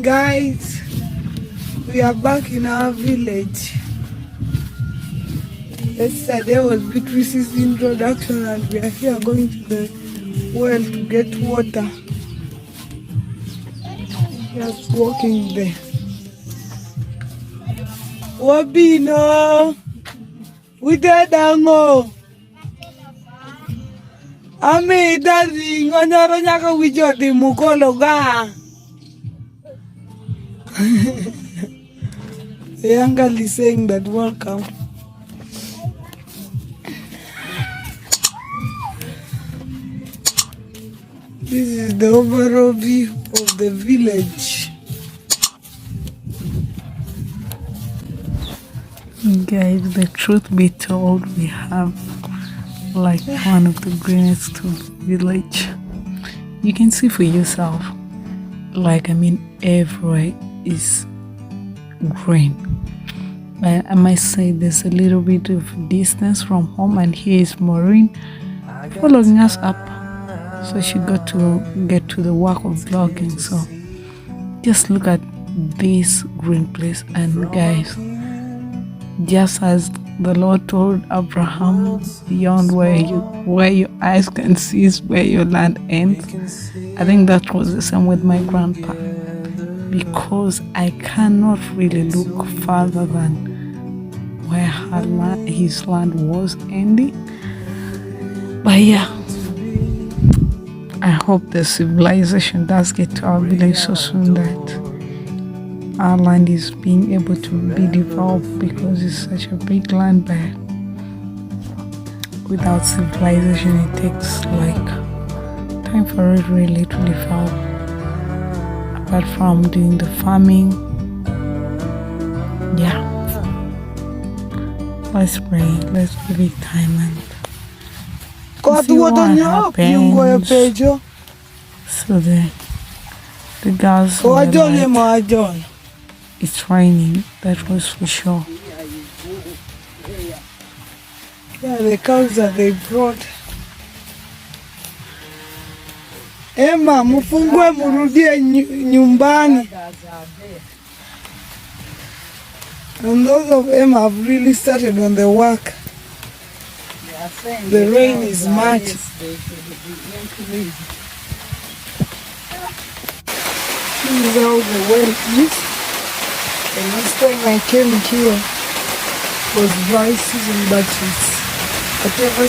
guys, we are back in our village. Yesterday was Beatrice's introduction and we are here going to the well to get water. Just walking there. Wabino! We did dango. Ami daddy ngonyoro nyaka wijodi mukolo ga. The uncle is saying that welcome. This is the overall view of the village. Guys, the truth be told, we have like one of the greenest village. You can see for yourself. Like, I mean, everywhere is green. I might say there's a little bit of distance from home, and here is Maureen following us up. So she got to get to the work of vlogging. So just look at this green place, and guys, just as the Lord told Abraham, beyond where your eyes can see is where your land ends. I think that was the same with my grandpa, because I cannot really look further than where his land was ending. But yeah, I hope the civilization does get to our village so soon that our land is being able to be developed, because it's such a big land. But without civilization, it takes like time for it really to develop. Apart from doing the farming, yeah. Let's pray. Let's give it time and see what happens. So the girls were like, it's raining, that was for sure. Yeah, the cows that they brought. Emma, mufungwe murudie nyumbani. And those of them have really started on the work. The rain is much. This is how the well is. The last time I came here was dry season, but it's whatever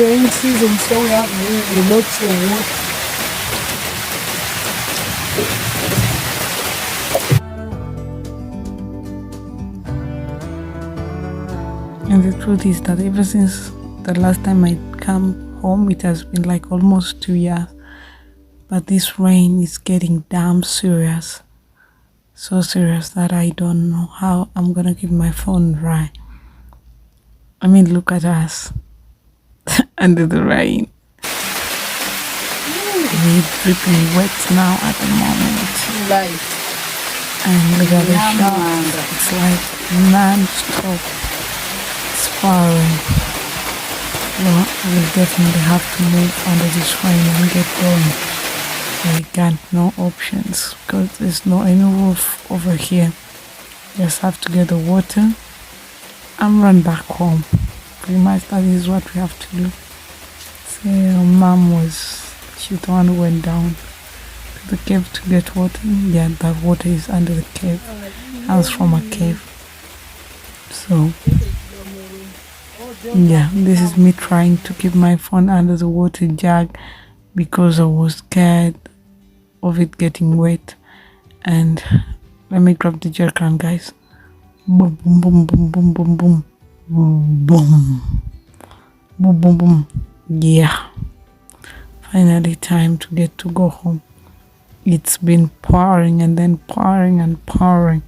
rain season, so we have really lots of water. And the truth is that ever since the last time I come home, it has been like almost 2 years. But this rain is getting damn serious. So serious that I don't know how I'm gonna keep my phone dry. I mean, look at us under the rain. We're dripping wet now at the moment. And look at the shower. It's like non-stop. It's pouring. Well, we'll definitely have to move under this rain and get going. We got no options because there's no any roof over here. Just have to get the water and run back home. Pretty much that is what we have to do. So mom she's the one who went down to the cave to get water. Yeah, that water is under the cave. I was from a cave. So yeah, this is me trying to keep my phone under the water jug because I was scared of it getting wet. And let me grab the jerrycan, guys. Boom, boom, boom, boom, boom, boom, boom, boom, boom, boom, boom, boom. Yeah, finally time to get to go home. It's been pouring and then pouring and pouring.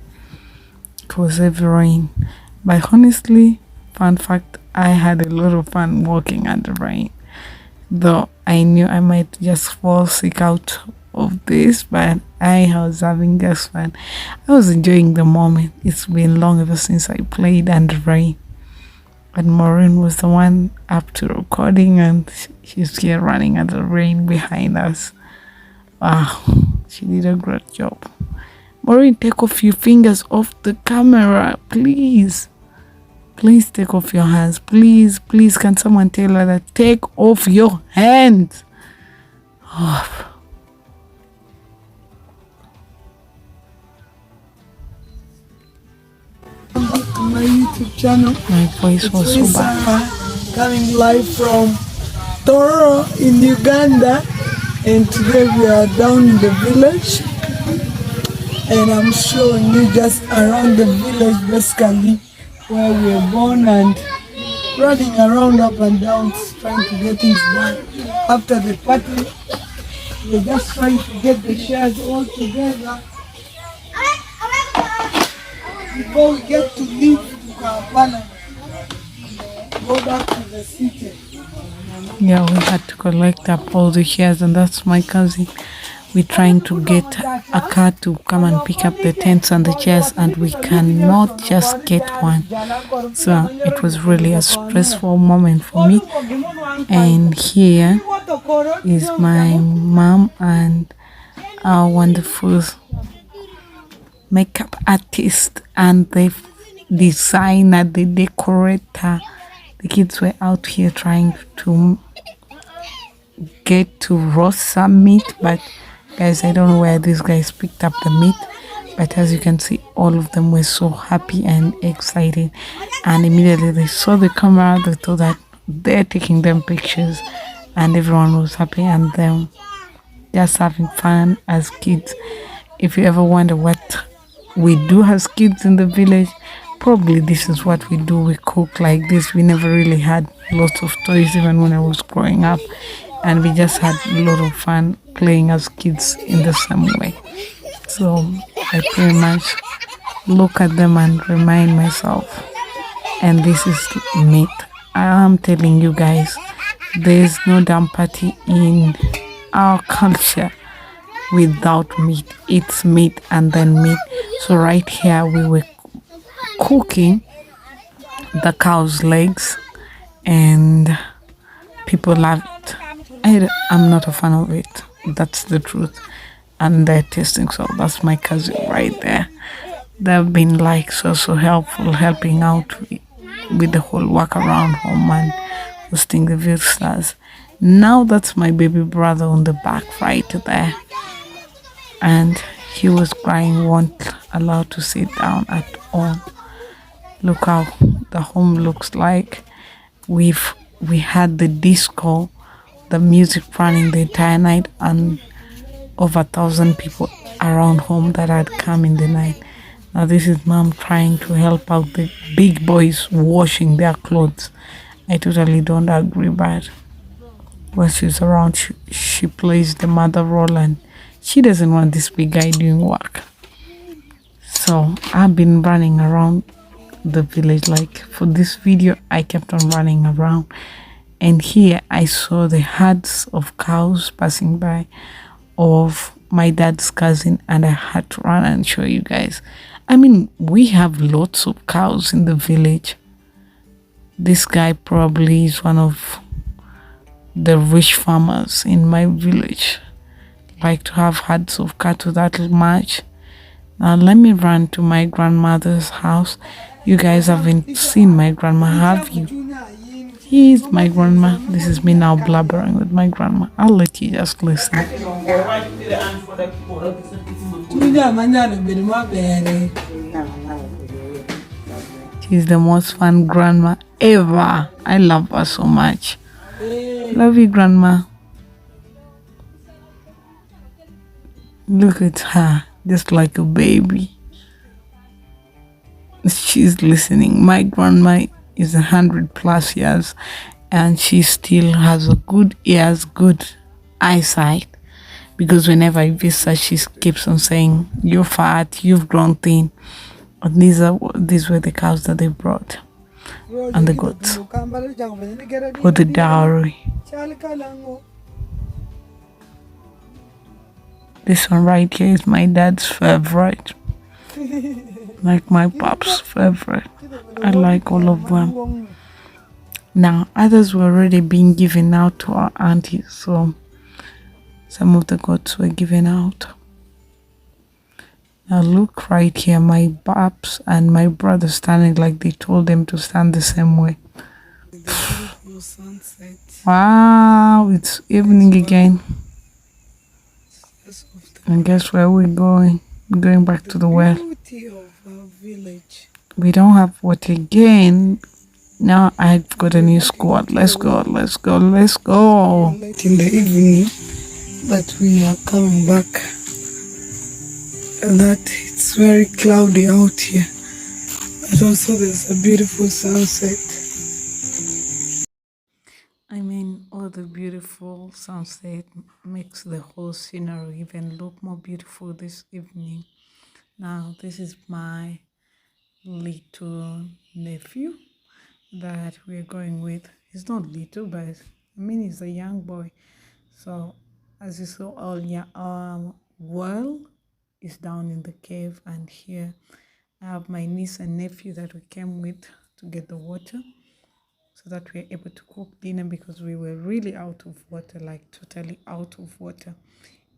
It was heavy rain. But honestly, fun fact, I had a lot of fun walking under rain. Though I knew I might just fall sick out of this, but I was having just fun. I was enjoying the moment. It's been long ever since I played under rain. And Maureen was the one up to recording, and she's here running under the rain behind us. Wow, she did a great job. Maureen, take off your fingers off the camera, please. Please take off your hands. Please, please, can someone tell her that? Take off your hands. Oh. My YouTube channel. My voice was so bad. Coming live from Toro in Uganda, and today we are down in the village, and I'm showing you just around the village, basically where we were born, and running around up and down trying to get things done. After the party, we're just trying to get the shares all together before we get to leave to Kampala, go back to the city. Yeah, we had to collect up all the shares, and that's my cousin. We're trying to get a car to come and pick up the tents and the chairs, and we cannot just get one. So it was really a stressful moment for me. And here is my mom and our wonderful makeup artist and the designer, the decorator. The kids were out here trying to get to roast some meat, but guys, I don't know where these guys picked up the meat, but as you can see, all of them were so happy and excited, and immediately they saw the camera, they thought that they're taking them pictures, and everyone was happy and them just having fun as kids. If you ever wonder what we do as kids in the village, probably this is what we do. We cook like this. We never really had lots of toys even when I was growing up, and we just had a lot of fun playing as kids in the same way. So I pretty much look at them and remind myself, and this is meat. I'm telling you guys, there's no damn party in our culture without meat. It's meat and then meat. So right here we were cooking the cow's legs, and people love it. I'm not a fan of it, that's the truth, and they're tasting, so that's my cousin right there. They've been like so helpful, helping out with the whole work around home and hosting the visitors. Now that's my baby brother on the back right there, and he was crying, won't allow to sit down at all. Look how the home looks like. We had the disco, the music running the entire night, and over 1,000 people around home that had come in the night. Now this is mom trying to help out the big boys washing their clothes. I totally don't agree, but when she's around, she plays the mother role, and she doesn't want this big guy doing work. So I've been running around the village. Like for this video, I kept on running around, and here I saw the herds of cows passing by of my dad's cousin, and I had to run and show you guys. I mean, we have lots of cows in the village. This guy probably is one of the rich farmers in my village, like to have herds of cattle that much. Now let me run to my grandmother's house. You guys haven't seen my grandma, have you? Here's my grandma. This is me now blabbering with my grandma. I'll let you just listen. She's the most fun grandma ever. I love her so much. Love you, grandma. Look at her, just like a baby. She's listening. My grandma is 100+ years, and she still has a good ears, good eyesight, because whenever I visit her, she keeps on saying, "You're fat, you've grown thin." And these were the cows that they brought, and the goats for the dowry. This one right here is my dad's favorite, like my pop's favorite. I like all of them. Now others were already being given out to our aunties, so some of the goats were given out. Now look right here, my babs and my brother standing like they told them to stand the same way. The beautiful sunset. Wow, it's Nice evening water. again. Just of the And guess where we're going? We're going back the to the well. beauty of our village. We don't have water again. Now I've got a We're new back in squad. Let's go, Kiowa. let's go, let's go. Late in the evening, but we are coming back. And that it's very cloudy out here. But also there's a beautiful sunset. I mean, all the beautiful sunset makes the whole scenery even look more beautiful this evening. Now, this is my little nephew that we're going with. He's not little, but I mean, he's a young boy. So, as you saw earlier, well is down in the cave, and here I have my niece and nephew that we came with to get the water so that we're able to cook dinner because we were really out of water, like totally out of water.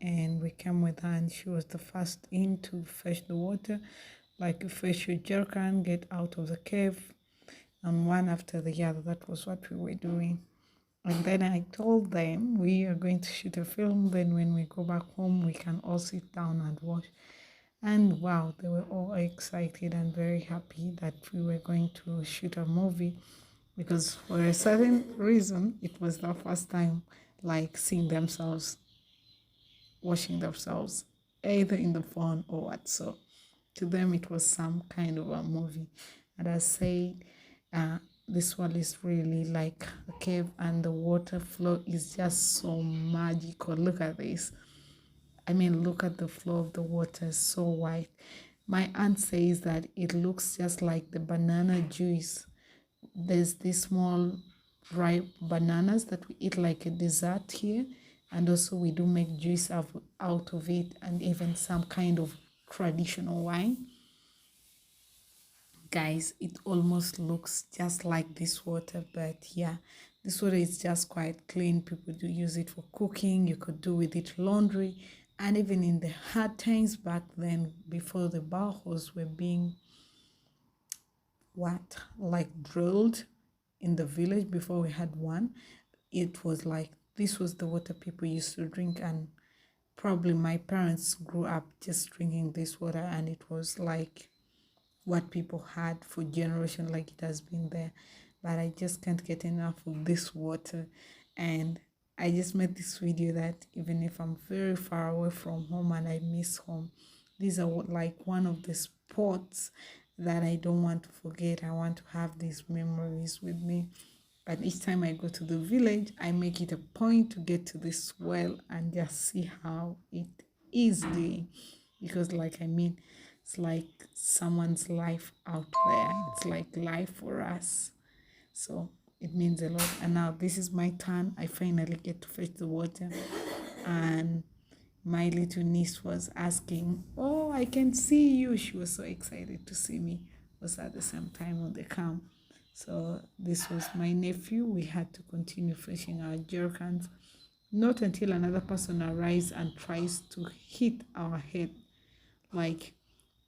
And we came with her, and she was the first in to fetch the water. Like you fetch your jerrycan, get out of the cave, and one after the other. That was what we were doing. And then I told them we are going to shoot a film. Then when we go back home, we can all sit down and watch. And wow, they were all excited and very happy that we were going to shoot a movie because for a certain reason, it was their first time like seeing themselves, watching themselves, either in the phone or what. So to them, it was some kind of a movie. And I said, this one is really like a cave, and the water flow is just so magical. Look at this. I mean, look at the flow of the water, so white. My aunt says that it looks just like the banana juice. There's these small ripe bananas that we eat like a dessert here, and also we do make juice out of it, and even some kind of traditional wine. Guys, it almost looks just like this water, but yeah, this water is just quite clean. People do use it for cooking. You could do with it laundry, and even in the hard times back then, before the boreholes were being what like drilled in the village, before we had one, it was like this was the water people used to drink. And probably my parents grew up just drinking this water, and it was like what people had for generation, like it has been there. But I just can't get enough of this water. And I just made this video that even if I'm very far away from home and I miss home, these are like one of the spots that I don't want to forget. I want to have these memories with me. And each time I go to the village, I make it a point to get to this well and just see how it is doing. Because, like, I mean, it's like someone's life out there. It's like life for us. So it means a lot. And now this is my turn. I finally get to fetch the water. And my little niece was asking, "Oh, I can see you." She was so excited to see me. It was at the same time on the camp. So this was my nephew. We had to continue fetching our jerrycans. Not until another person arrives and tries to hit our head. Like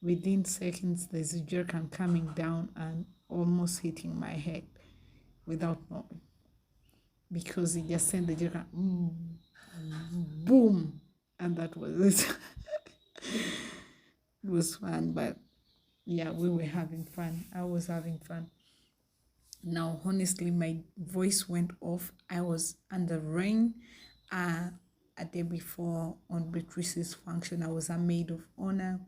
within seconds, there's a jerrycan coming down and almost hitting my head without knowing. Because he just sent the jerrycan boom, and that was it. It was fun, but yeah, we were having fun. I was having fun. Now, honestly, my voice went off. I was under rain. Uh, a day before on Beatrice's function, I was a maid of honor,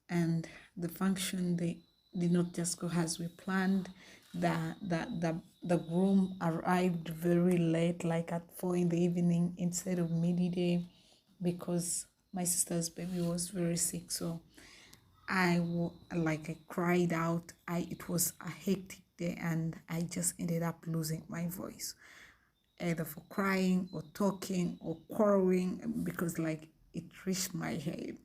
and the function they did not just go as we planned. The groom arrived very late, like at 4 in the evening instead of midday, because my sister's baby was very sick. So I cried out. It was a hectic day, and I just ended up losing my voice, either for crying or talking or quarreling, because like it reached my head.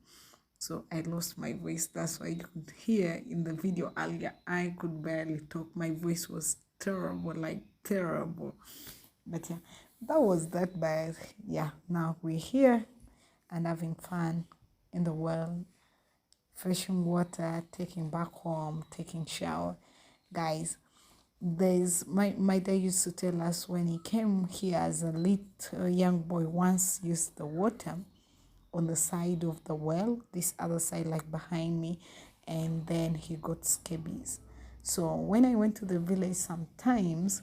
So I lost my voice. That's why you could hear in the video earlier, I could barely talk. My voice was terrible, like terrible. But yeah, that was that bad. Yeah, now we're here and having fun in the world. fetching water, taking back home, taking shower. Guys, there's my dad used to tell us when he came here as a little young boy, once used the water on the side of the well, this other side like behind me, and then he got scabies. So when I went to the village, sometimes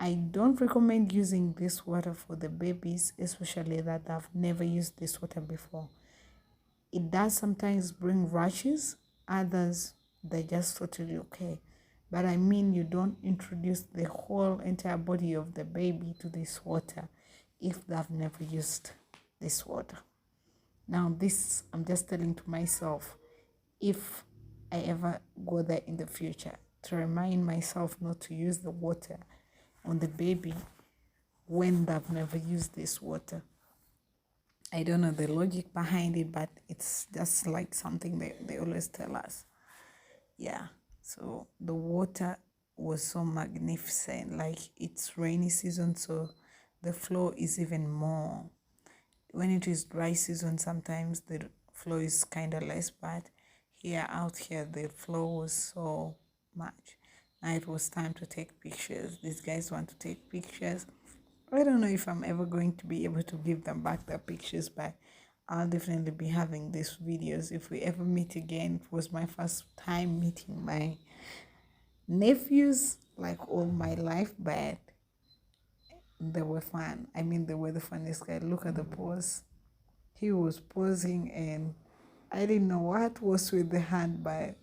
I don't recommend using this water for the babies, especially that I've never used this water before. It does sometimes bring rashes, others they're just totally okay. But I mean, you don't introduce the whole entire body of the baby to this water if they've never used this water. Now, this I'm just telling to myself, if I ever go there in the future, to remind myself not to use the water on the baby when they've never used this water. I don't know the logic behind it, but it's just like something they always tell us. Yeah, so the water was so magnificent. Like, it's rainy season, so the flow is even more. When it is dry season, sometimes the flow is kind of less, but out here the flow was so much. Now it was time to take pictures. These guys want to take pictures. I don't know if I'm ever going to be able to give them back their pictures, but I'll definitely be having these videos if we ever meet again. It was my first time meeting my nephews like all my life, but they were fun. I mean, they were the funniest guy. Look at the pose. He was posing, and I didn't know what was with the hand, but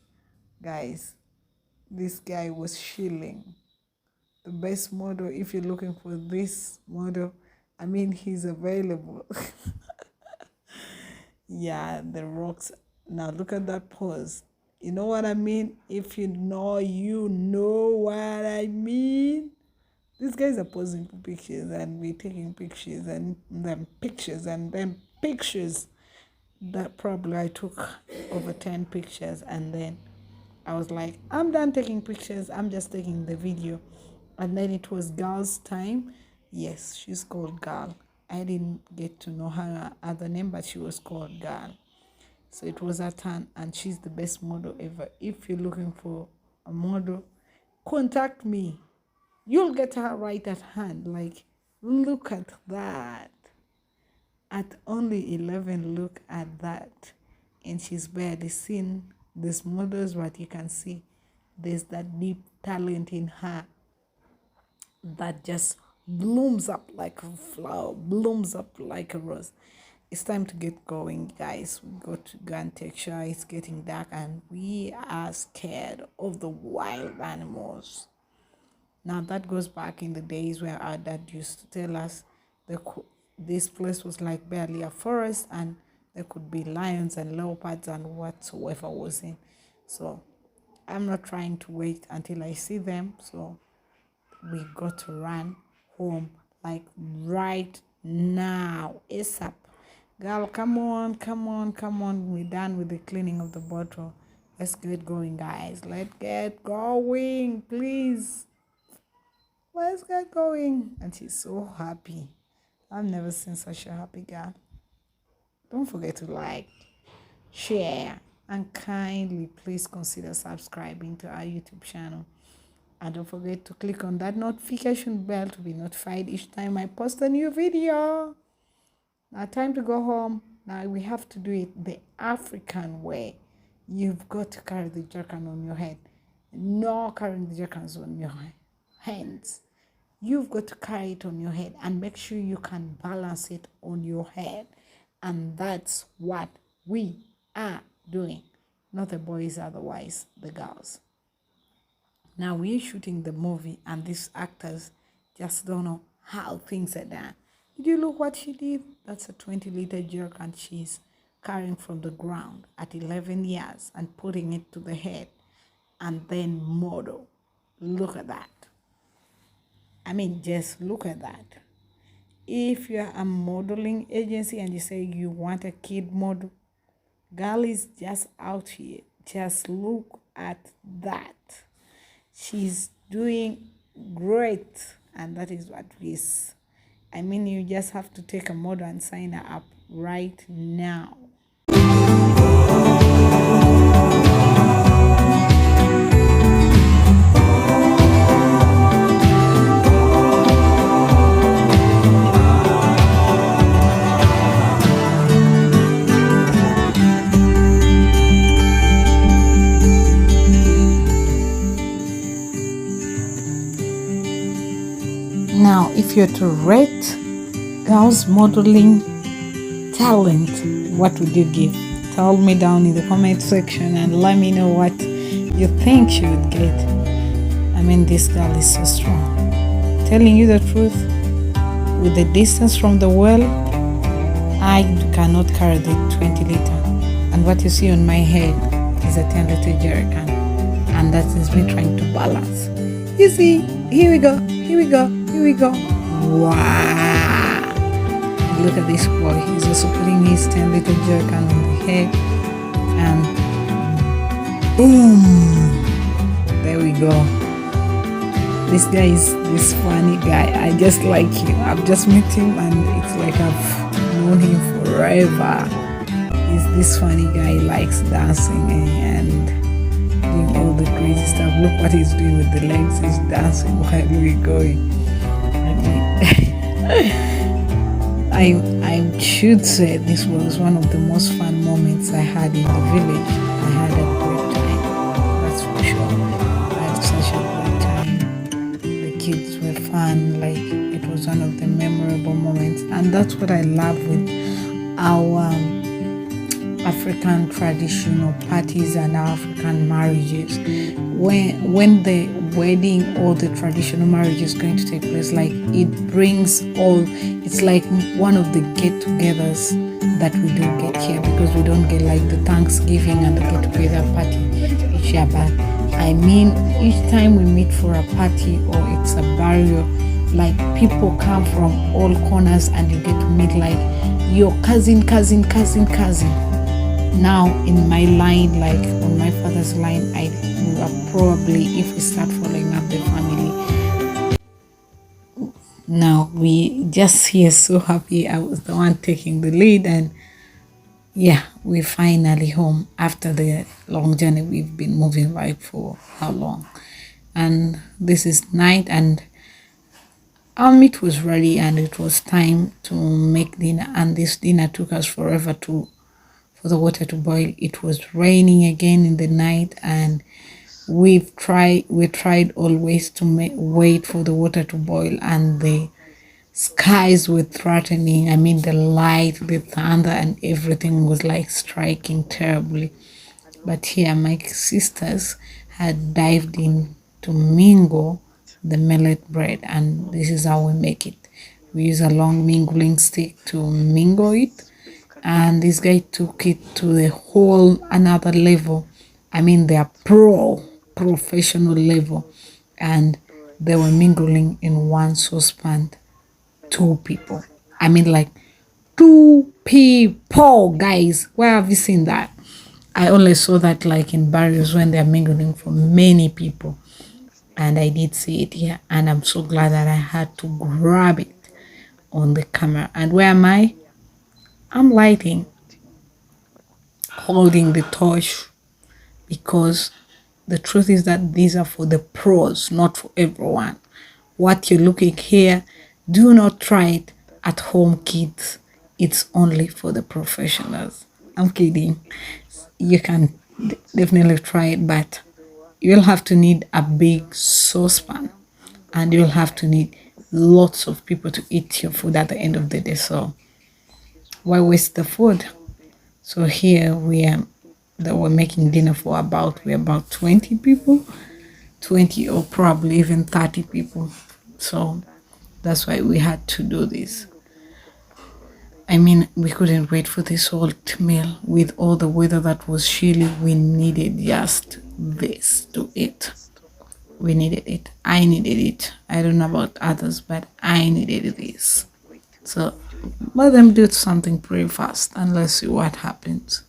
guys, this guy was shilling. The best model, if you're looking for this model, I mean, he's available. Yeah, the rocks. Now look at that pose. You know what I mean? If you know, you know what I mean. These guys are posing for pictures, and we're taking pictures and then pictures and then pictures. That probably I took over 10 pictures, and then I was like, I'm done taking pictures, I'm just taking the video. And then it was Girl's time. Yes, she's called Girl. I didn't get to know her other name, but she was called Girl. So it was her turn, and she's the best model ever. If you're looking for a model, contact me. You'll get her right at hand. Like, look at that. At only 11, look at that. And she's barely seen these models, but you can see there's that deep talent in her that just blooms up like a flower, blooms up like a rose. It's time to get going, guys. We got to go and take shower. It's getting dark, and we are scared of the wild animals. Now that goes back in the days where our dad used to tell us this place was like barely a forest, and there could be lions and leopards and whatsoever was in. So I'm not trying to wait until I see them. So we got to run home like right now. ASAP. Girl, come on, come on, come on. We're done with the cleaning of the bottle. Let's get going, guys. Let's get going, please. Let's get going. And she's so happy. I've never seen such a happy girl. Don't forget to like, share, and kindly please consider subscribing to our YouTube channel. And don't forget to click on that notification bell to be notified each time I post a new video. Now time to go home. Now we have to do it the African way. You've got to carry the jerkin on your head. No carrying the jerkins on your hands. You've got to carry it on your head and make sure you can balance it on your head. And that's what we are doing. Not the boys, otherwise the girls. Now we're shooting the movie, and these actors just don't know how things are done. Did you look what she did? That's a 20-liter jerk, and she's carrying from the ground at 11 years and putting it to the head, and then model. Look at that. I mean, just look at that. If you're a modeling agency and you say you want a kid model, girl is just out here. Just look at that. She's doing great, and that is what it is. I mean, you just have to take a model and sign her up right now. Now, if you're to rate girls modeling talent, what would you give? Tell me down in the comment section and let me know what you think she would get. I mean, this girl is so strong. Telling you the truth, with the distance from the well, I cannot carry the 20 liter. And what you see on my head is a 10 liter jerrycan. And that is me trying to balance. You see, here we go, here we go, here we go. Wow! Look at this boy. He's also putting his 10 liter jerrycan on the head. And boom! There we go. This guy is this funny guy. I just like him. I've just met him and it's like I've known him forever. He's this funny guy. He likes dancing and doing all the crazy stuff. Look what he's doing with the legs. He's dancing while we're going. I should say this was one of the most fun moments I had in the village. I had a great time. That's for sure. I had such a great time. The kids were fun. Like, it was one of the memorable moments. And that's what I love with our African traditional parties and our African marriages. When the wedding or the traditional marriage is going to take place, like, it brings all, it's like one of the get-togethers that we do get here, because we don't get like the Thanksgiving and the get-together party each year. But I mean, each time we meet for a party or it's a burial, like, people come from all corners and you get to meet like your cousin. Now in my line, like on my father's line, I will probably, if we start following up the family, now we just here so happy. I was the one taking the lead, and yeah, we're finally home after the long journey we've been moving like for how long. And this is night, and our meat was ready, and it was time to make dinner. And this dinner took us forever for the water to boil. It was raining again in the night, and we tried always to wait for the water to boil, and the skies were threatening. I mean, the light, the thunder, and everything was like striking terribly. But here my sisters had dived in to mingle the millet bread, and this is how we make it. We use a long mingling stick to mingle it, and this guy took it to the whole another level. I mean, they are professional level, and they were mingling in one saucepan, 2 people. I mean, like 2 people, guys. Where have you seen that? I only saw that like in burials when they're mingling for many people, and I did see it here, and I'm so glad that I had to grab it on the camera. And where am I? I'm lighting, holding the torch, because the truth is that these are for the pros, not for everyone. What you're looking here, do not try it at home, kids. It's only for the professionals. I'm kidding. You can definitely try it, but you'll have to need a big saucepan, and you'll have to need lots of people to eat your food at the end of the day. So why waste the food? So here we're making dinner for about 20 people, 20 or probably even 30 people. So that's why we had to do this. I mean, we couldn't wait for this hot meal. With all the weather that was chilly, we needed just this to eat. We needed it. I needed it. I don't know about others, but I needed this. So let them do something pretty fast, and let's see what happens.